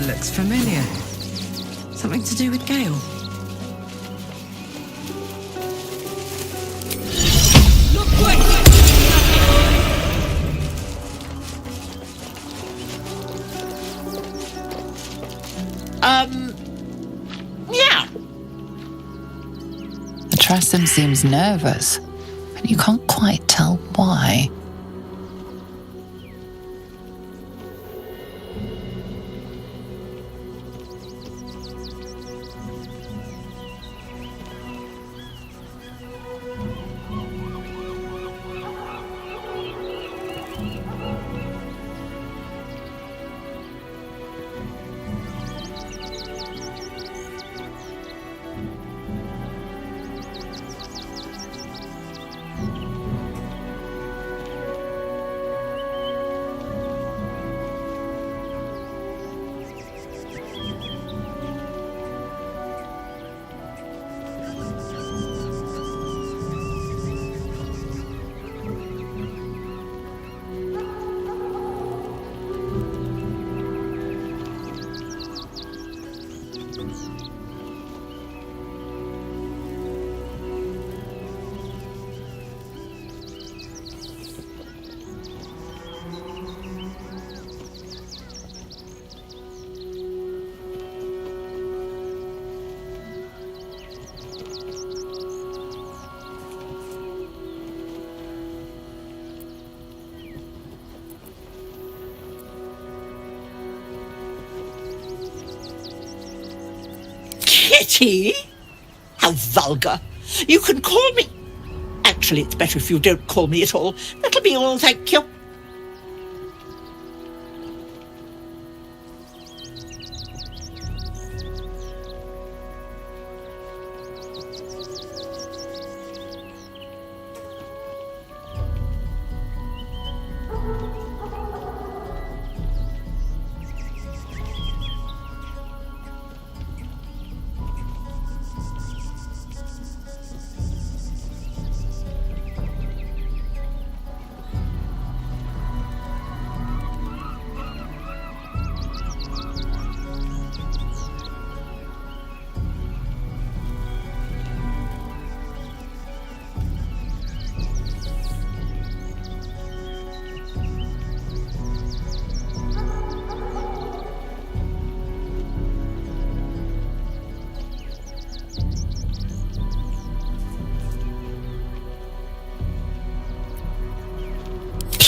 Looks familiar. Something to do with Gale. Look quick! Yeah. Tressum seems nervous, but you can't quite tell why. Kitty? How vulgar. You can call me... Actually, it's better if you don't call me at all. That'll be all, thank you.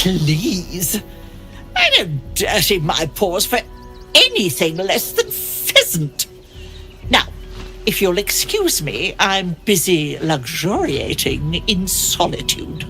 please. I don't dirty my paws for anything less than pheasant. Now, if you'll excuse me, I'm busy luxuriating in solitude.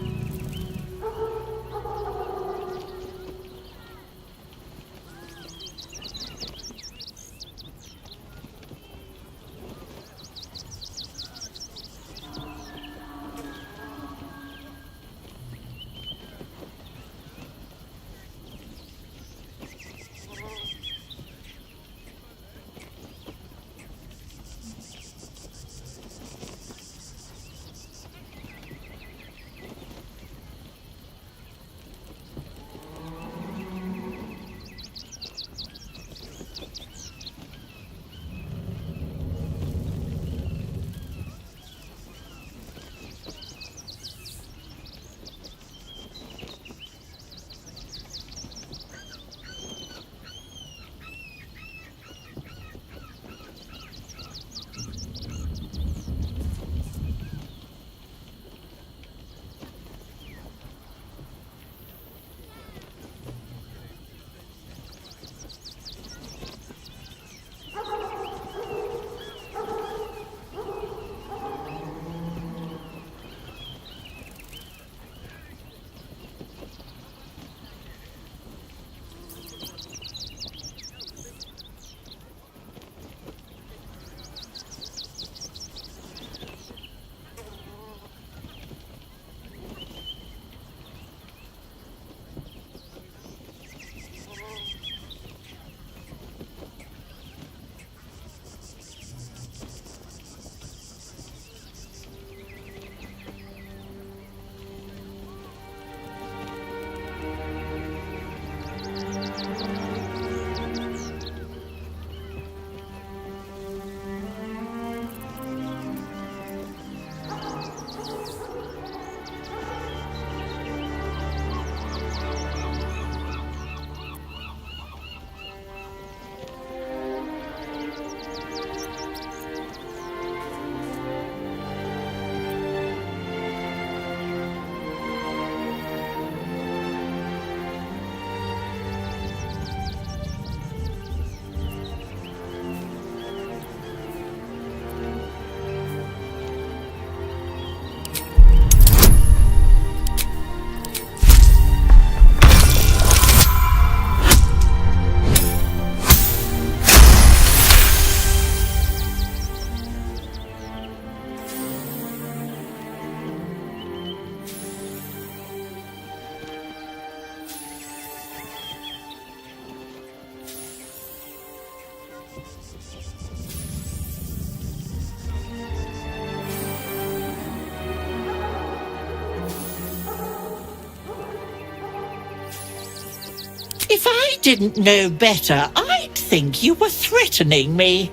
If I didn't know better, I'd think you were threatening me.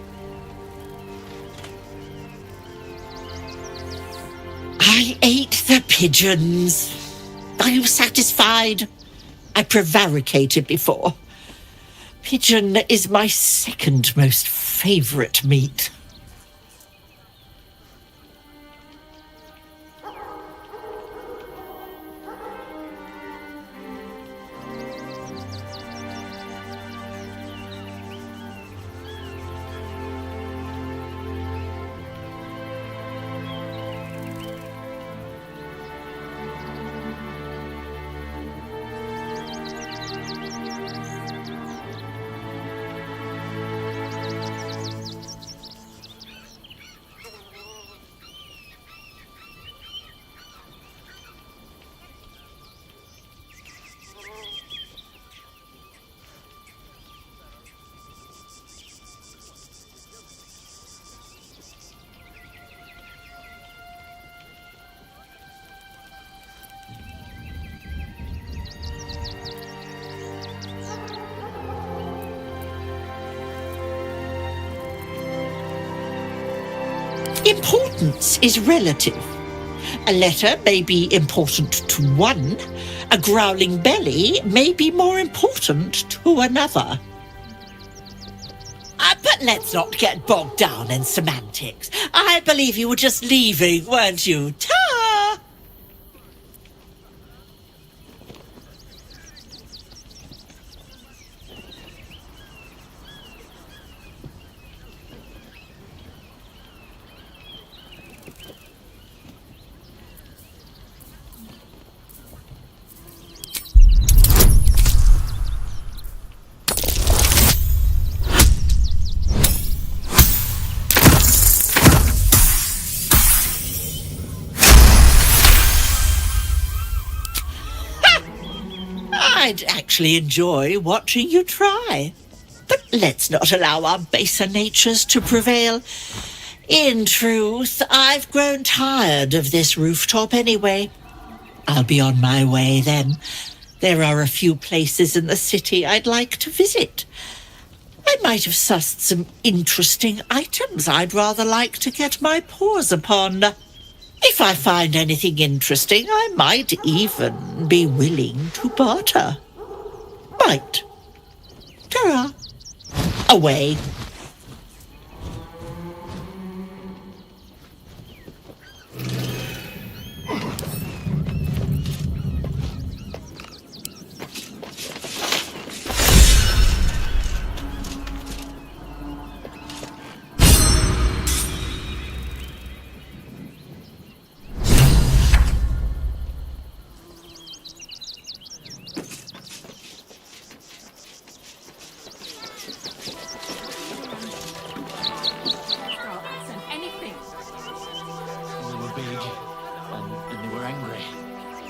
I ate the pigeons. Are you satisfied? I prevaricated before. Pigeon is my second most favourite meat. Importance is relative. A letter may be important to one. A growling belly may be more important to another. But let's not get bogged down in semantics. I believe you were just leaving, weren't you? Ta! I'd actually enjoy watching you try. But let's not allow our baser natures to prevail. In truth, I've grown tired of this rooftop anyway. I'll be on my way then. There are a few places in the city I'd like to visit. I might have sussed some interesting items I'd rather like to get my paws upon. If I find anything interesting, I might even be willing to barter. Right. Ta-ra. Away.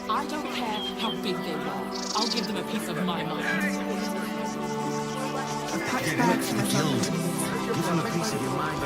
I don't care how big they are. I'll give them a piece of my mind. Give them a piece of your mind.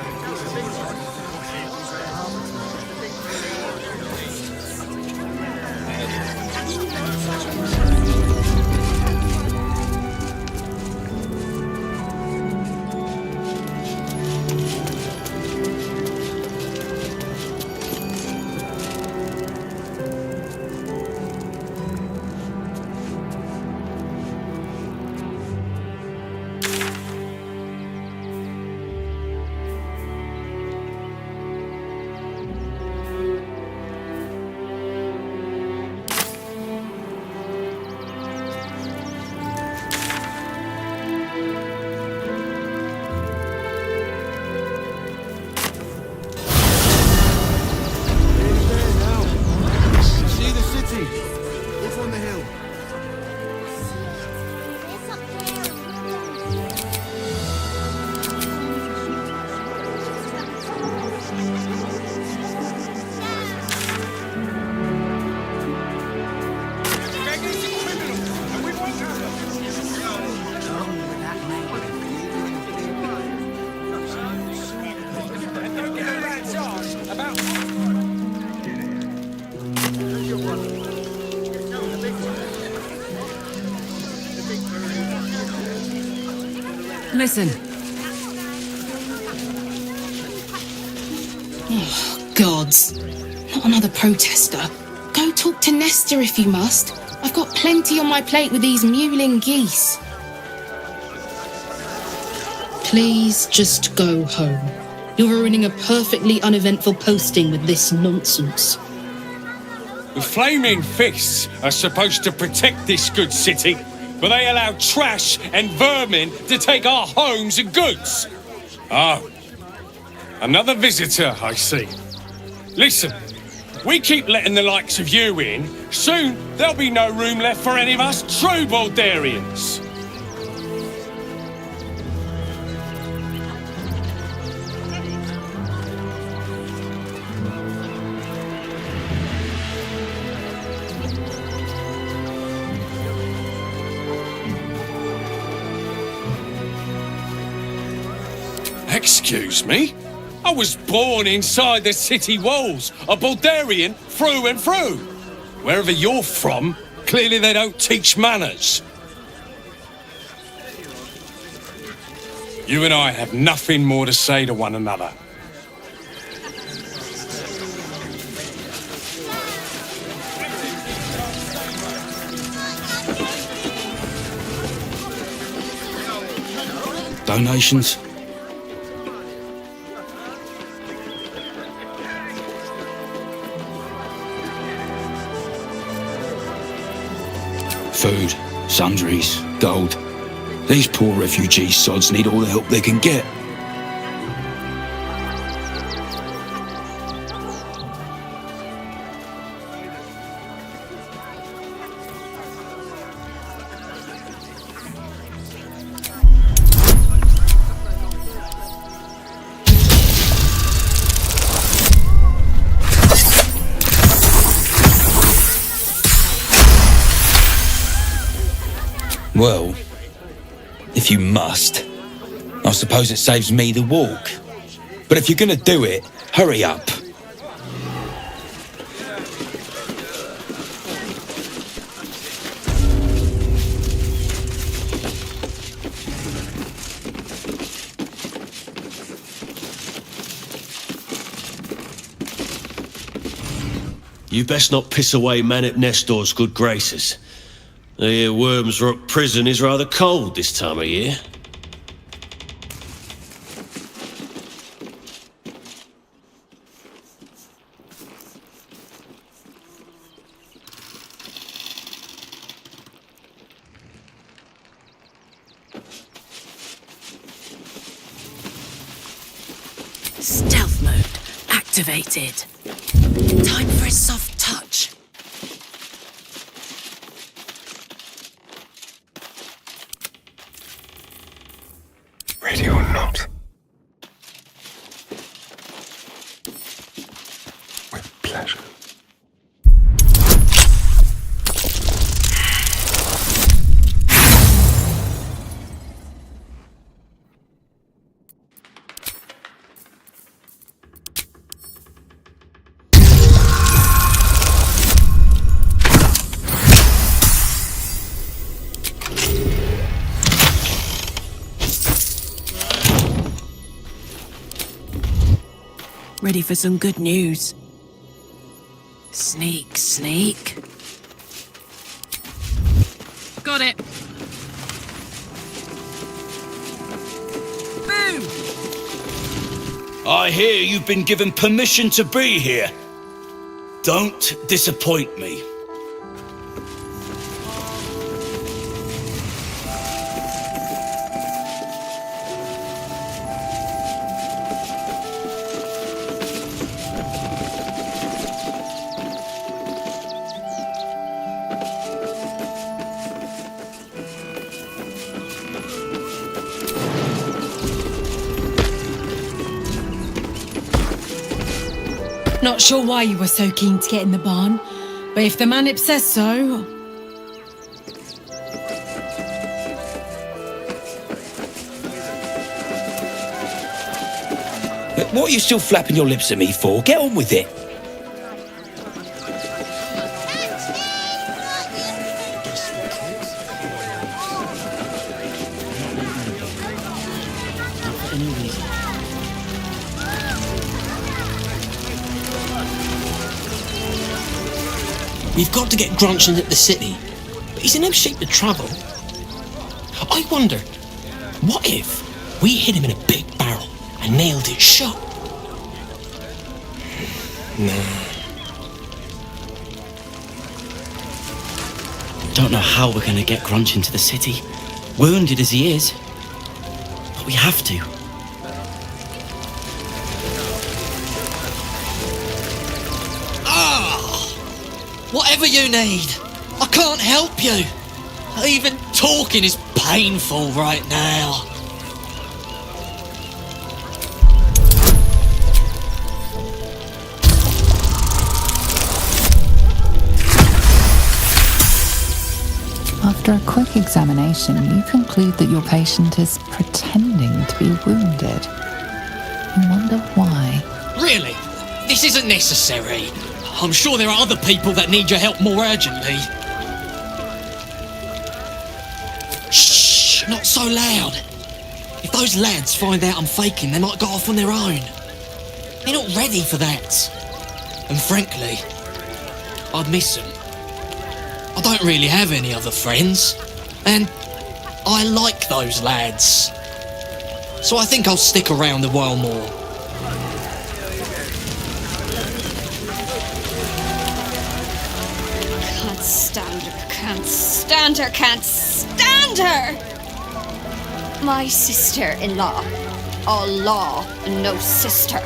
Listen. Oh, gods. Not another protester. Go talk to Nesta if you must. I've got plenty on my plate with these mewling geese. Please just go home. You're ruining a perfectly uneventful posting with this nonsense. The Flaming Fists are supposed to protect this good city, but they allow trash and vermin to take our homes and goods. Oh, another visitor, I see. Listen, we keep letting the likes of you in, soon there'll be no room left for any of us true Baldurians. Excuse me? I was born inside the city walls, a Baldurian through and through. Wherever you're from, clearly they don't teach manners. You and I have nothing more to say to one another. Donations? Food, sundries, gold. These poor refugee sods need all the help they can get. Well, if you must, I suppose it saves me the walk. But if you're gonna do it, hurry up. You best not piss away Man-at Nestor's good graces. I hear Worms Rock Prison is rather cold this time of year. Stealth mode activated. Time for a soft touch. Ready or not? With pleasure. Ready for some good news. Sneak, sneak. Got it. Boom! I hear you've been given permission to be here. Don't disappoint me. Not sure why you were so keen to get in the barn, but if the manip says so... What are you still flapping your lips at me for? Get on with it. We've got to get Grunchin at the city, but he's in no shape to travel. I wonder, what if we hit him in a big barrel and nailed it shut? Nah. Don't know how we're gonna get Grunchin to the city, wounded as he is, but we have to. Whatever you need, I can't help you. Even talking is painful right now. After a quick examination, you conclude that your patient is pretending to be wounded. You wonder why. Really? This isn't necessary. I'm sure there are other people that need your help more urgently. Shh! Not so loud. If those lads find out I'm faking, they might go off on their own. They're not ready for that. And frankly, I'd miss them. I don't really have any other friends. And I like those lads. So I think I'll stick around a while more. Can't stand her! My sister-in-law. All law and no sister.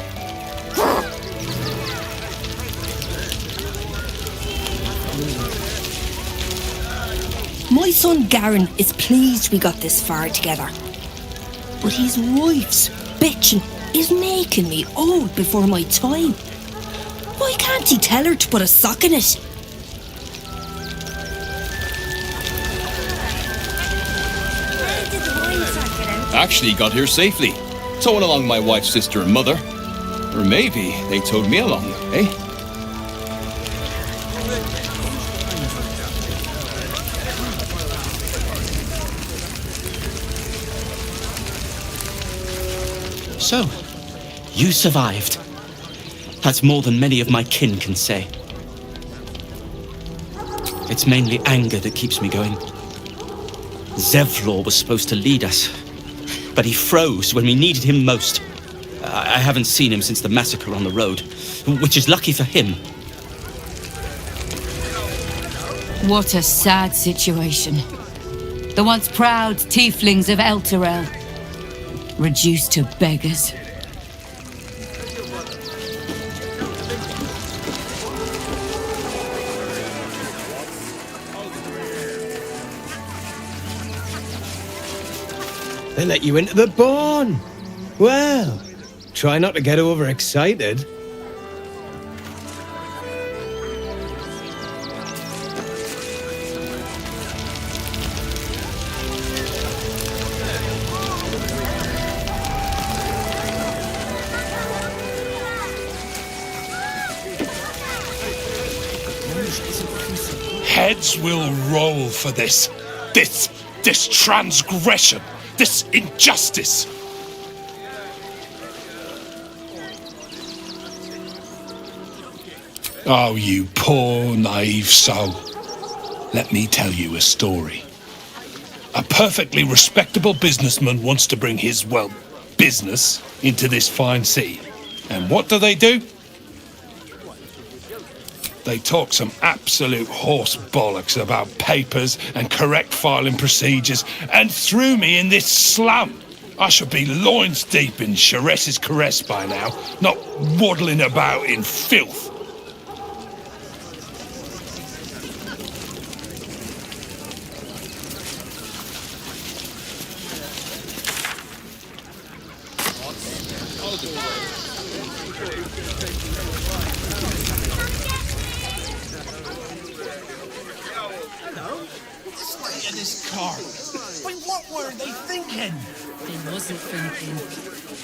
My son Garen is pleased we got this far together. But his wife's bitching is making me old before my time. Why can't he tell her to put a sock in it? Actually got here safely. Towing along my wife's sister and mother. Or maybe they towed me along, eh? So, you survived. That's more than many of my kin can say. It's mainly anger that keeps me going. Zevlor was supposed to lead us, but he froze when we needed him most. I haven't seen him since the massacre on the road, which is lucky for him. What a sad situation. The once proud tieflings of Elturel, reduced to beggars. They let you into the barn. Well, try not to get overexcited. Heads will roll for this transgression, this injustice. Oh, you poor, naive soul. Let me tell you a story. A perfectly respectable businessman wants to bring his, well, business into this fine city. And what do? They talk some absolute horse bollocks about papers and correct filing procedures and threw me in this slum. I should be loins deep in Chares's caress by now, not waddling about in filth.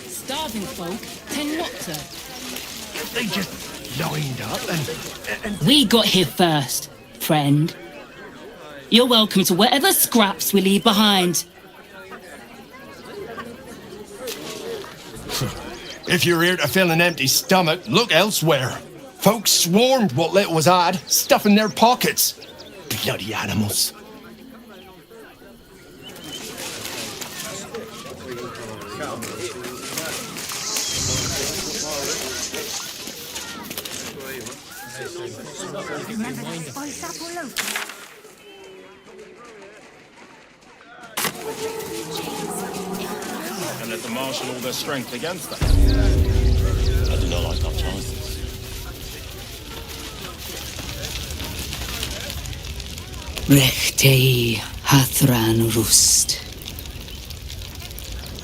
Starving folk tend not to. They just lined up and... We got here first, friend. You're welcome to whatever scraps we leave behind. If you're here to fill an empty stomach, look elsewhere. Folks swarmed what little was had, stuffing their pockets. Bloody animals. And let them marshal all their strength against us. I do not like our chances. Rechtei Hathran Rust.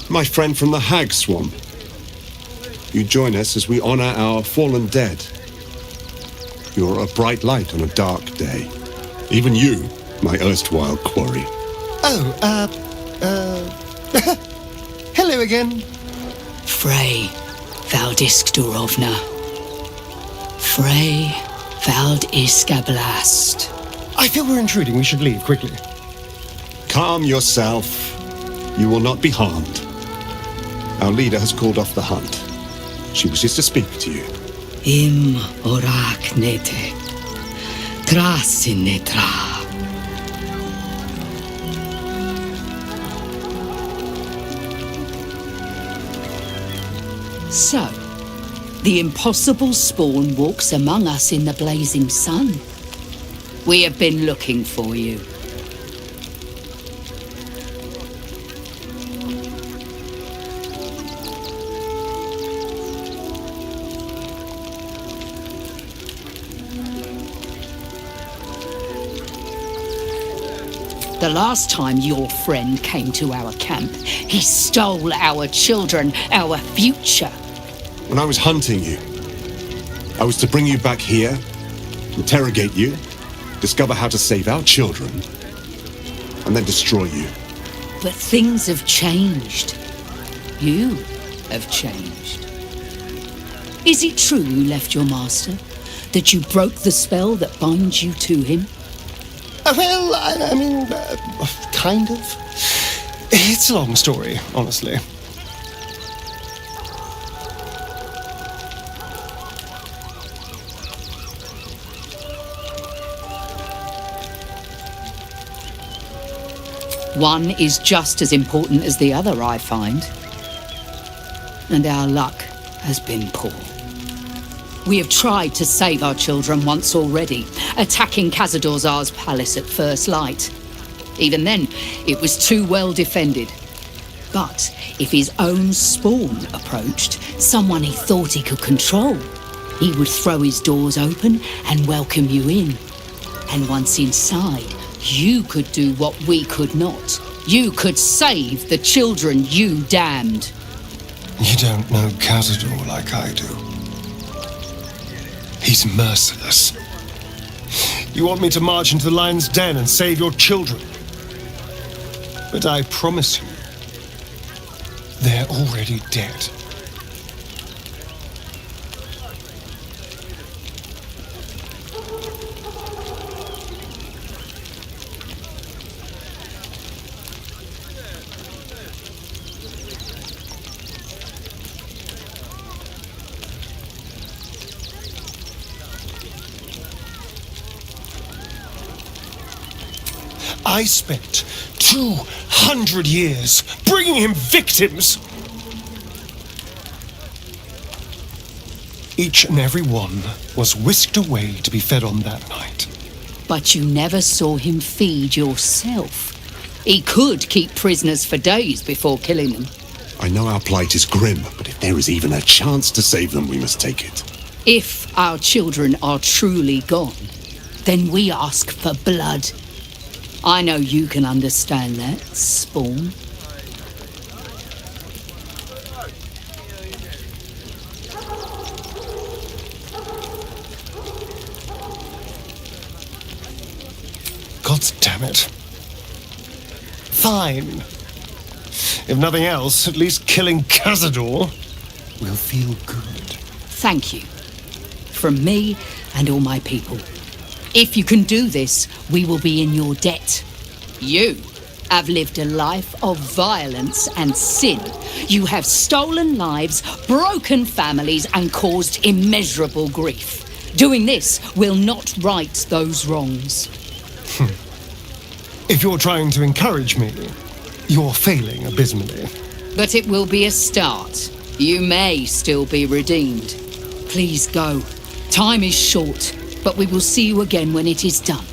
My friend from the Hag Swamp. You join us as we honor our fallen dead. You're a bright light on a dark day. Even you, my erstwhile quarry. Hello again. Frey Valdiskdurovna. Frey Valdiskablast. I feel we're intruding. We should leave quickly. Calm yourself. You will not be harmed. Our leader has called off the hunt. She wishes to speak to you. Im oraknete. Trasinnetra. So, the impossible spawn walks among us in the blazing sun. We have been looking for you. The last time your friend came to our camp, he stole our children, our future. When I was hunting you, I was to bring you back here, interrogate you, discover how to save our children, and then destroy you. But things have changed. You have changed. Is it true you left your master? That you broke the spell that binds you to him? Well, I mean, kind of. It's a long story, honestly. One is just as important as the other, I find. And our luck has been poor. We have tried to save our children once already, attacking Khazad-dûr'Zar's palace at first light. Even then, it was too well defended. But if his own spawn approached, someone he thought he could control, he would throw his doors open and welcome you in. And once inside, you could do what we could not. You could save the children you damned. You don't know Khazad-dûr like I do. He's merciless. You want me to march into the lion's den and save your children? But I promise you, they're already dead. I spent 200 years bringing him victims. Each and every one was whisked away to be fed on that night. But you never saw him feed yourself. He could keep prisoners for days before killing them. I know our plight is grim, but if there is even a chance to save them, we must take it. If our children are truly gone, then we ask for blood. I know you can understand that, Spawn. God damn it. Fine. If nothing else, at least killing Khazad-dûr will feel good. Thank you. From me and all my people. If you can do this, we will be in your debt. You have lived a life of violence and sin. You have stolen lives, broken families, and caused immeasurable grief. Doing this will not right those wrongs. If you're trying to encourage me, you're failing abysmally. But it will be a start. You may still be redeemed. Please go. Time is short, but we will see you again when it is done.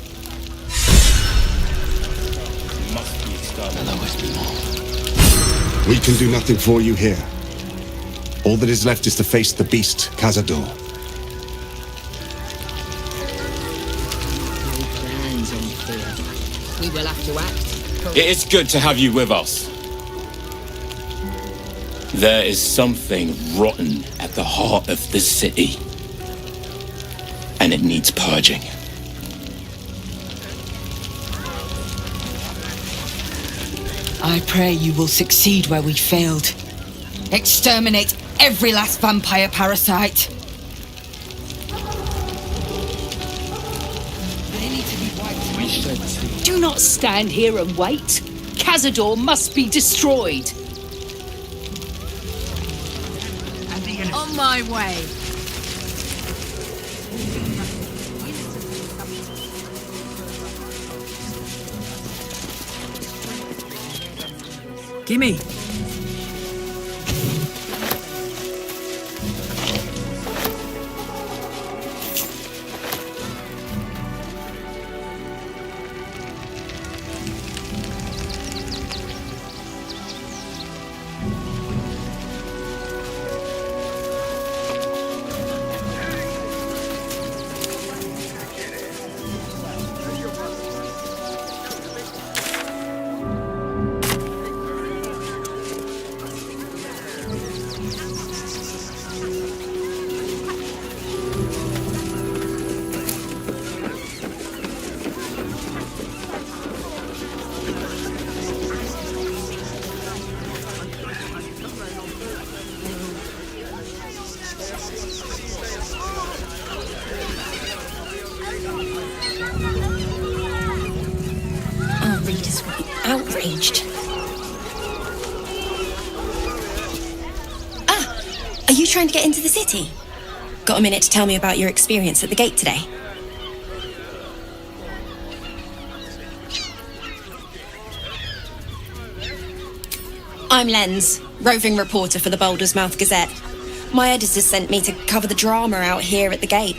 We can do nothing for you here. All that is left is to face the beast, Khazad-dûr. No plans on fear. We will have to act. It is good to have you with us. There is something rotten at the heart of this city, and it needs purging. I pray you will succeed where we failed. Exterminate every last vampire parasite. They need to be wiped. Do not stand here and wait. Khazad-dûr must be destroyed. On my way. Gimme. Our readers will be outraged. Ah! Are you trying to get into the city? Got a minute to tell me about your experience at the gate today? I'm Lens, roving reporter for the Baldur's Mouth Gazette. My editor sent me to cover the drama out here at the gate.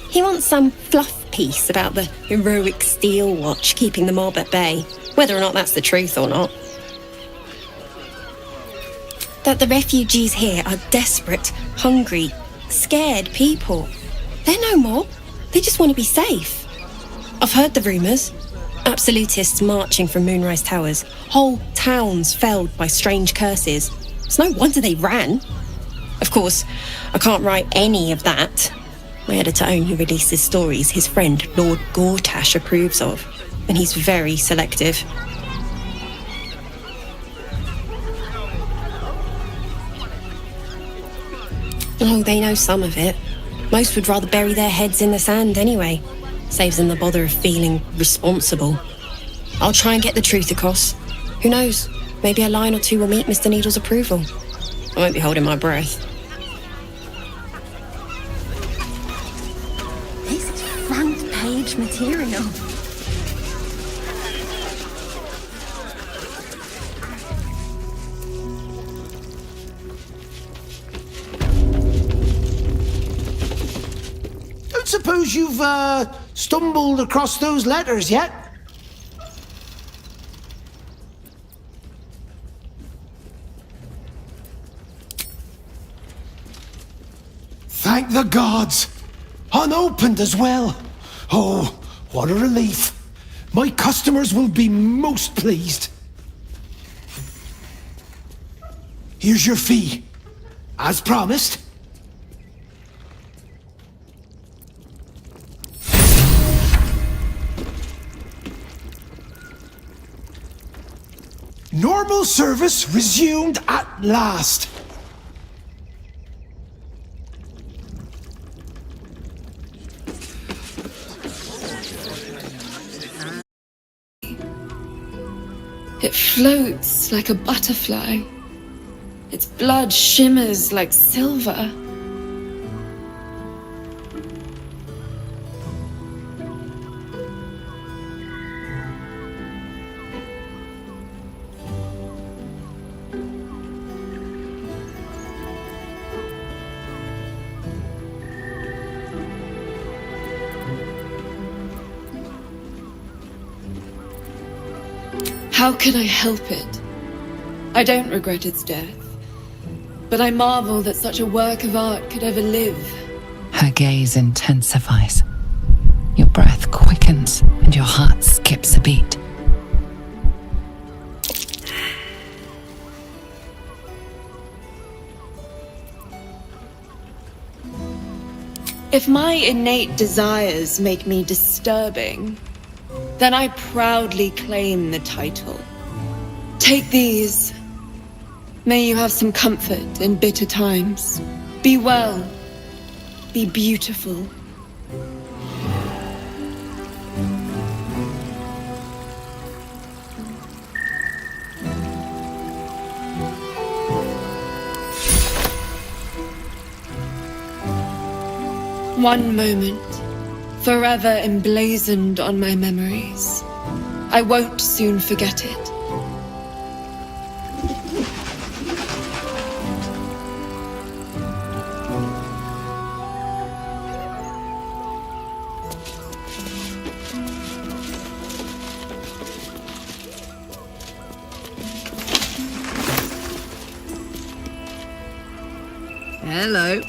He wants some fluff piece about the heroic Steel Watch keeping the mob at bay, whether or not that's the truth or not. That the refugees here are desperate, hungry, scared people. They're no mob. They just want to be safe. I've heard the rumours. Absolutists marching from Moonrise Towers. Whole towns felled by strange curses. It's no wonder they ran. Of course, I can't write any of that. My editor only releases stories his friend Lord Gortash approves of, and he's very selective. Oh, they know some of it. Most would rather bury their heads in the sand anyway. Saves them the bother of feeling responsible. I'll try and get the truth across. Who knows? Maybe a line or two will meet Mr. Needle's approval. I won't be holding my breath. This is front page material. Don't suppose you've, stumbled across those letters yet? Thank the gods! Unopened as well! Oh, what a relief! My customers will be most pleased. Here's your fee. As promised. Normal service resumed at last. It floats like a butterfly. Its blood shimmers like silver. How can I help it? I don't regret its death, but I marvel that such a work of art could ever live. Her gaze intensifies. Your breath quickens and your heart skips a beat. If my innate desires make me disturbing, then I proudly claim the title. Take these. May you have some comfort in bitter times. Be well. Be beautiful. One moment, forever emblazoned on my memories. I won't soon forget it. Hello.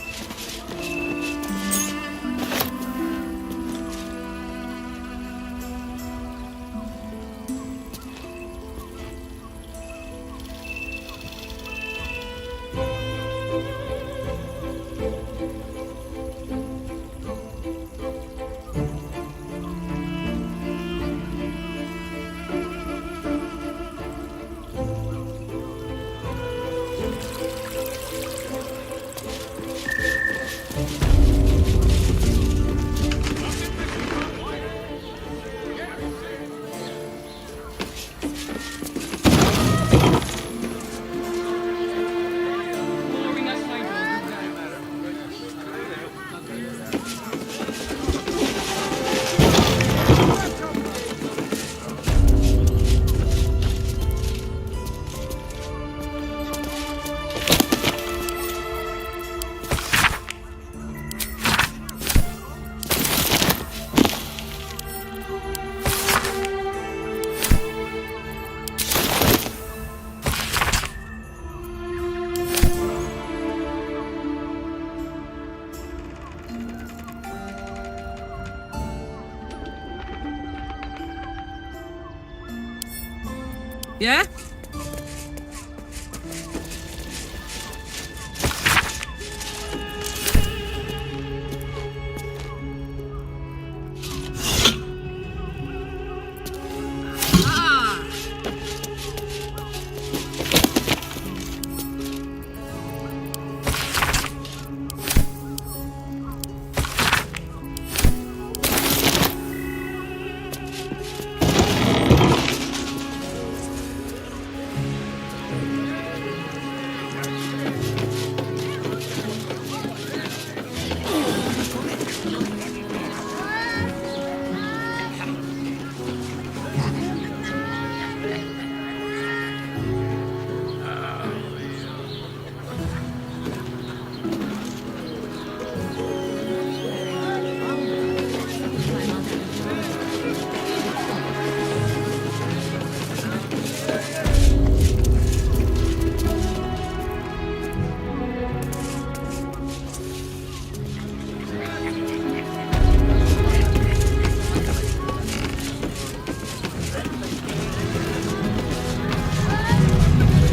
Yeah?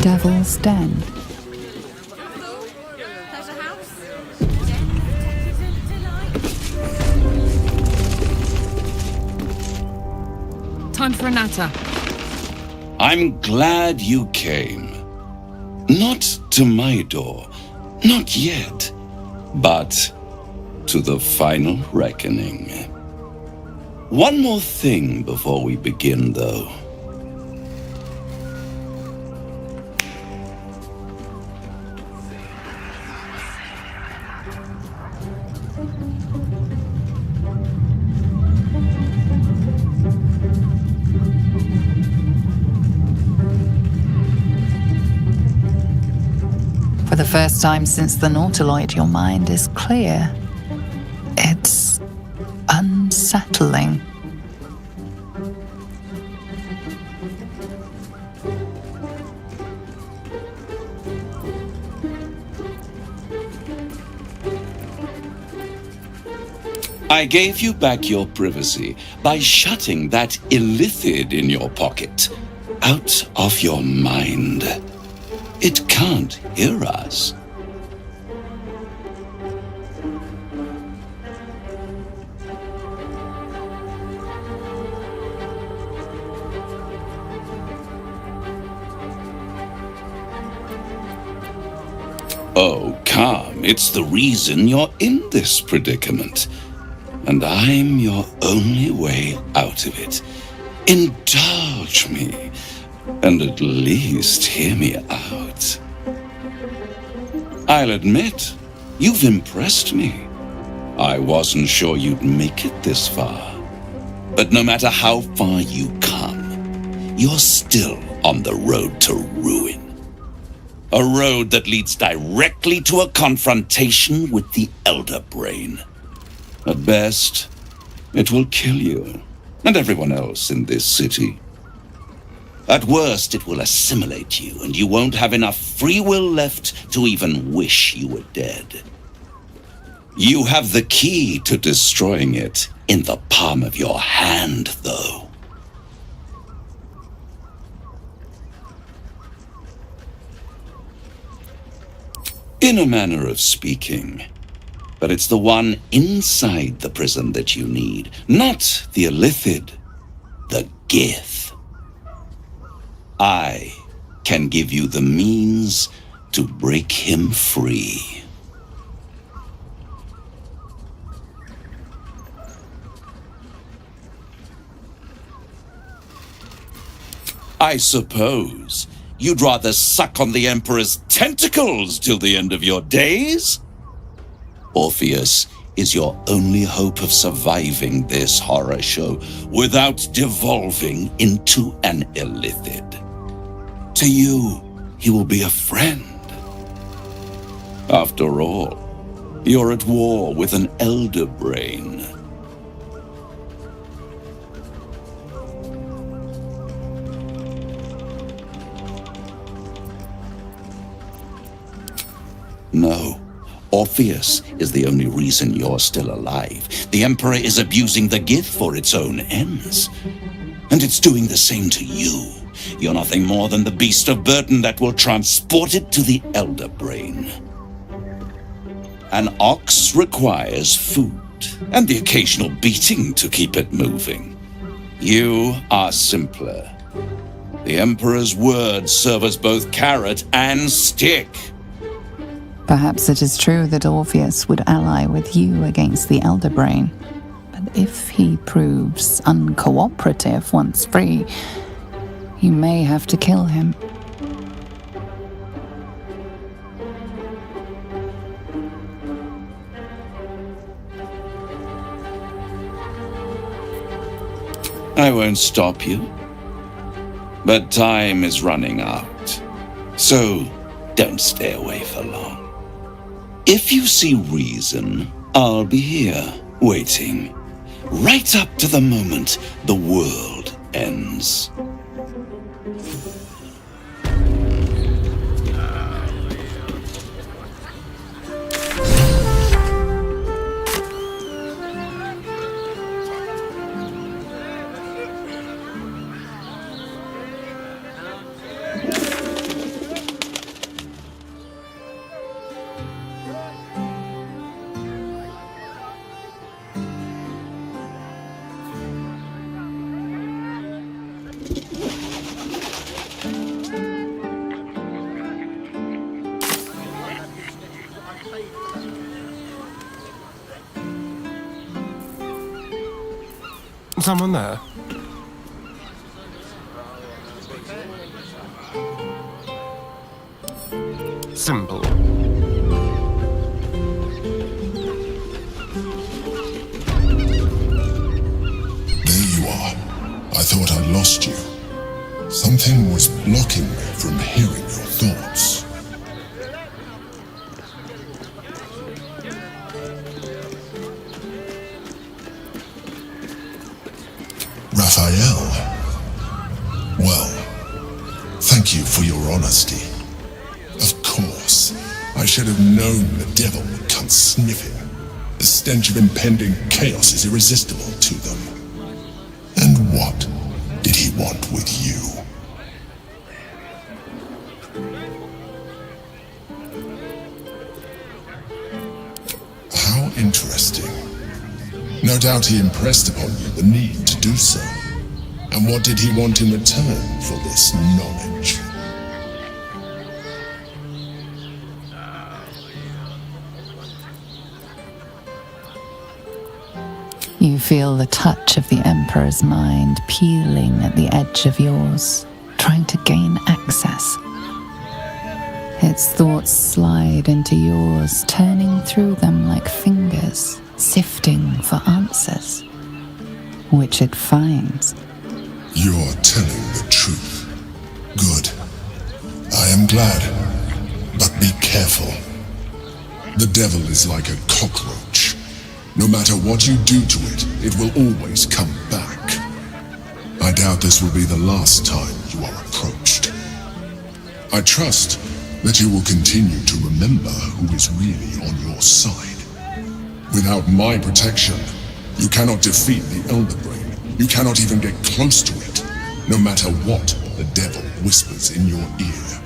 Devil's Den. Time for a natter. I'm glad you came. Not to my door, not yet, but to the final reckoning. One more thing before we begin, though. For the first time since the Nautiloid, your mind is clear. It's unsettling. I gave you back your privacy by shutting that illithid in your pocket out of your mind. It can't hear us. Oh, calm. It's the reason you're in this predicament. And I'm your only way out of it. Indulge me, and at least hear me out. I'll admit, you've impressed me. I wasn't sure you'd make it this far. But no matter how far you come, you're still on the road to ruin. A road that leads directly to a confrontation with the Elder Brain. At best, it will kill you and everyone else in this city. At worst, it will assimilate you, and you won't have enough free will left to even wish you were dead. You have the key to destroying it in the palm of your hand, though. In a manner of speaking. But it's the one inside the prison that you need, not the illithid, the Gith. I can give you the means to break him free. I suppose you'd rather suck on the Emperor's tentacles till the end of your days? Orpheus is your only hope of surviving this horror show without devolving into an illithid. To you, he will be a friend. After all, you're at war with an Elder Brain. No. Orpheus is the only reason you're still alive. The Emperor is abusing the Gith for its own ends. And it's doing the same to you. you're nothing more than the beast of burden that will transport it to the Elder Brain. An ox requires food, and the occasional beating to keep it moving. You are simpler. The Emperor's words serve as both carrot and stick. Perhaps it is true that Orpheus would ally with you against the Elder Brain. But if he proves uncooperative once free, you may have to kill him. I won't stop you. But time is running out. So don't stay away for long. If you see reason, I'll be here, waiting. Right up to the moment the world ends. Someone there? Simple. There you are. I thought I'd lost you. Something was blocking me from hearing your thoughts. Raphael. Well, thank you for your honesty. Of course, I should have known the devil would come sniffing. The stench of impending chaos is irresistible to them. And what did he want with you? How interesting. No doubt he impressed upon you the need to do so. And what did he want in return for this knowledge? You feel the touch of the Emperor's mind peeling at the edge of yours, trying to gain access. Its thoughts slide into yours, turning through them like fingers, sifting for answers, which it finds. You're telling the truth. Good. I am glad. But be careful. The devil is like a cockroach. No matter what you do to it, it will always come back. I doubt this will be the last time you are approached. I trust that you will continue to remember who is really on your side. Without my protection, you cannot defeat the Elder Brain. You cannot even get close to it, no matter what the devil whispers in your ear.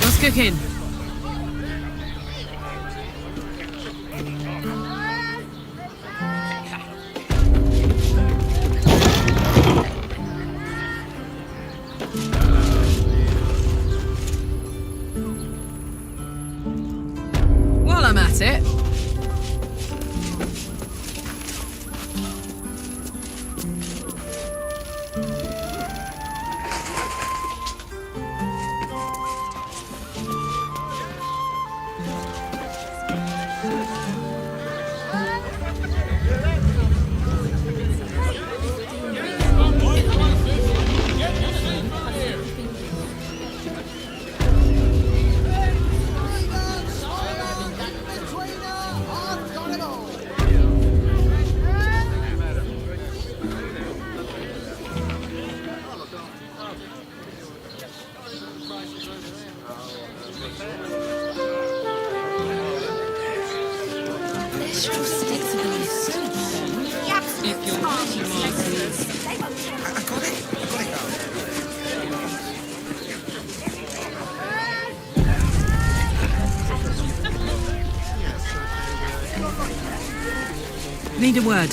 Let's kick in. While I'm at it, Need a word.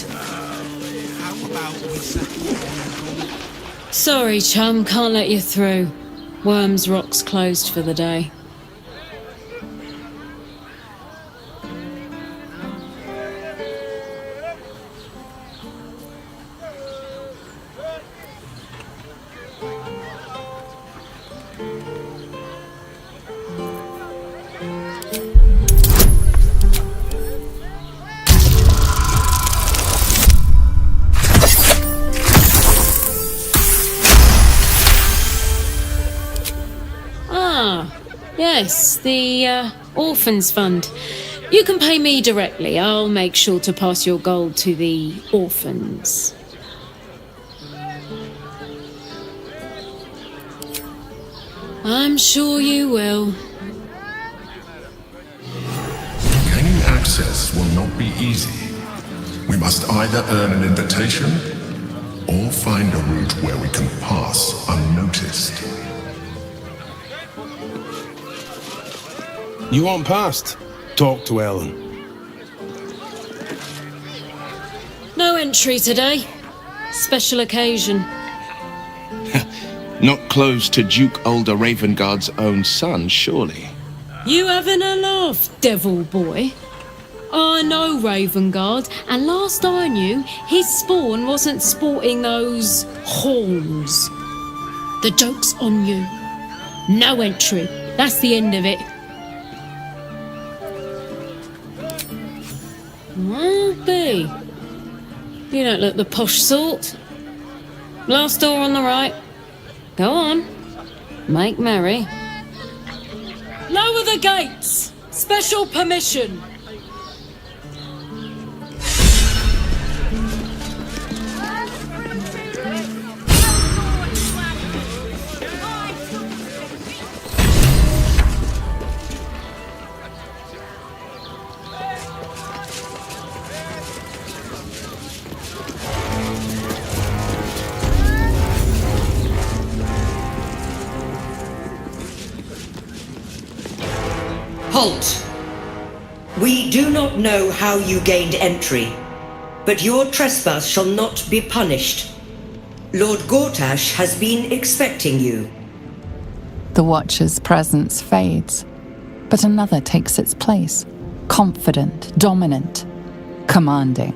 Sorry, chum, can't let you through. Worms Rock's closed for the day. Yes, the Orphans Fund. You can pay me directly. I'll make sure to pass your gold to the orphans. I'm sure you will. Gaining access will not be easy. We must either earn an invitation or find a route where we can pass unnoticed. You want past? Talk to Ellen. No entry today. Special occasion. Not close to Duke Older Ravengard's own son, surely. You having a laugh, devil boy? I know Ravengard, and last I knew, his spawn wasn't sporting those horns. The joke's on you. No entry. That's the end of it. Well, B. You don't look the posh sort. Last door on the right. Go on. Make merry. Lower the gates! Special permission! Halt! We do not know how you gained entry, but your trespass shall not be punished. Lord Gortash has been expecting you. The Watcher's presence fades, but another takes its place. Confident, dominant, commanding.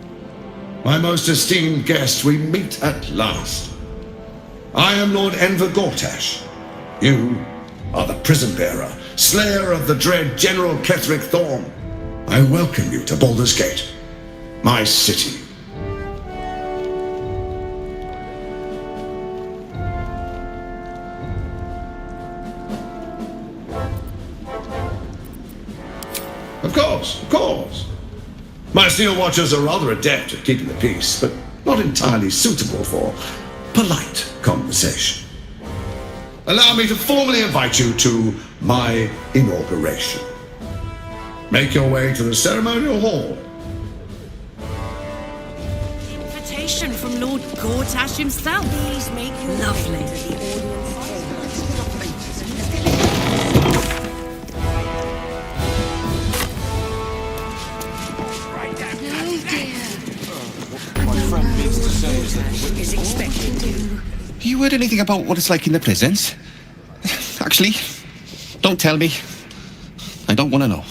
My most esteemed guest, we meet at last. I am Lord Enver Gortash. You are the prison bearer, slayer of the dread General Ketheric Thorm. I welcome you to Baldur's Gate, my city. Of course. My Steel Watchers are rather adept at keeping the peace, but not entirely suitable for polite conversation. Allow me to formally invite you to my inauguration. Make your way to the ceremonial hall. Invitation from Lord Gortash himself. Please make your lovely. You heard anything about what it's like in the prisons? Actually, don't tell me. I don't want to know.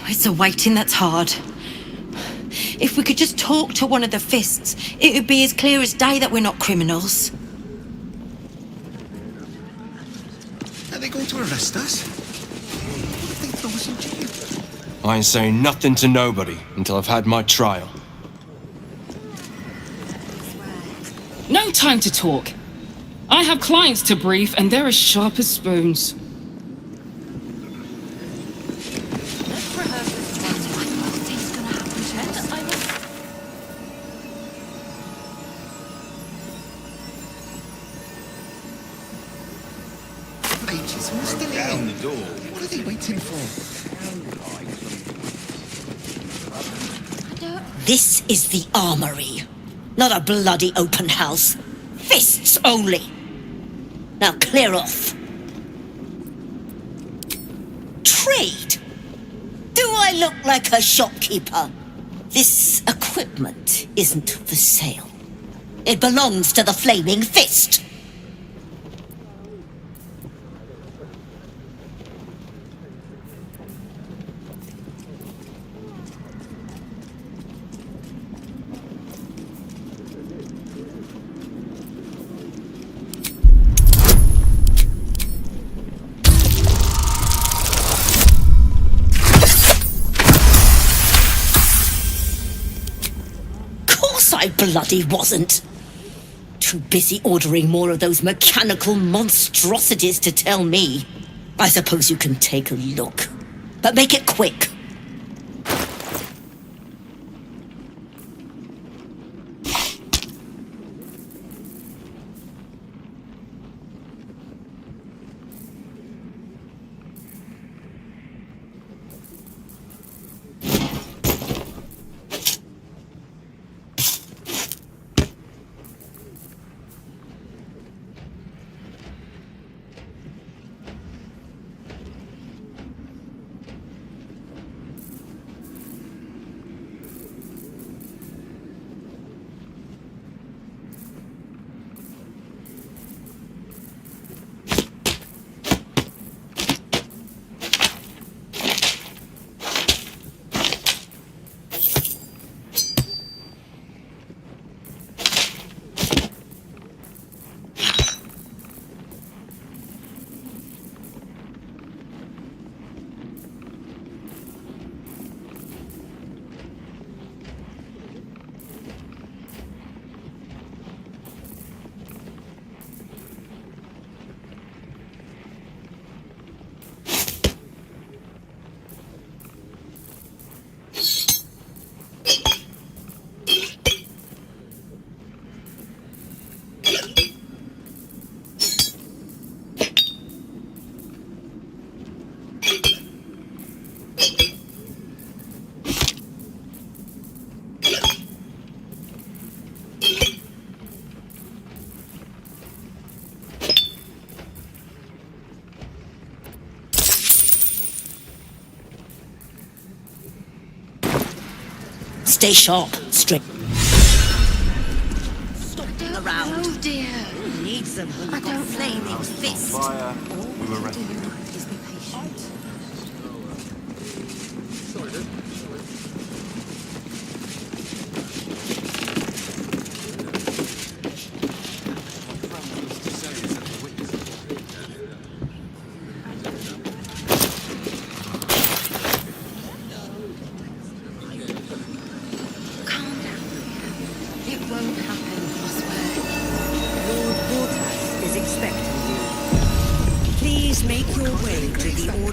It's a waiting that's hard. If we could just talk to one of the fists, it would be as clear as day that we're not criminals. Are they going to arrest us? What if they throw us in jail? I ain't saying nothing to nobody until I've had my trial. No time to talk. I have clients to brief, and they're as sharp as spoons. Ages, we're still down the door. What are they waiting for? This is the armory, not a bloody open house. Fists only. Now clear off. Wait! Do I look like a shopkeeper? This equipment isn't for sale. It belongs to the Flaming Fist. I bloody wasn't. Too busy ordering more of those mechanical monstrosities to tell me. I suppose you can take a look, but make it quick. Stay sharp, straight. Stopping around. Oh dear. Who needs them when I you've got don't Flaming know. Fist? We were ready. Please be patient. Make your way to the audience.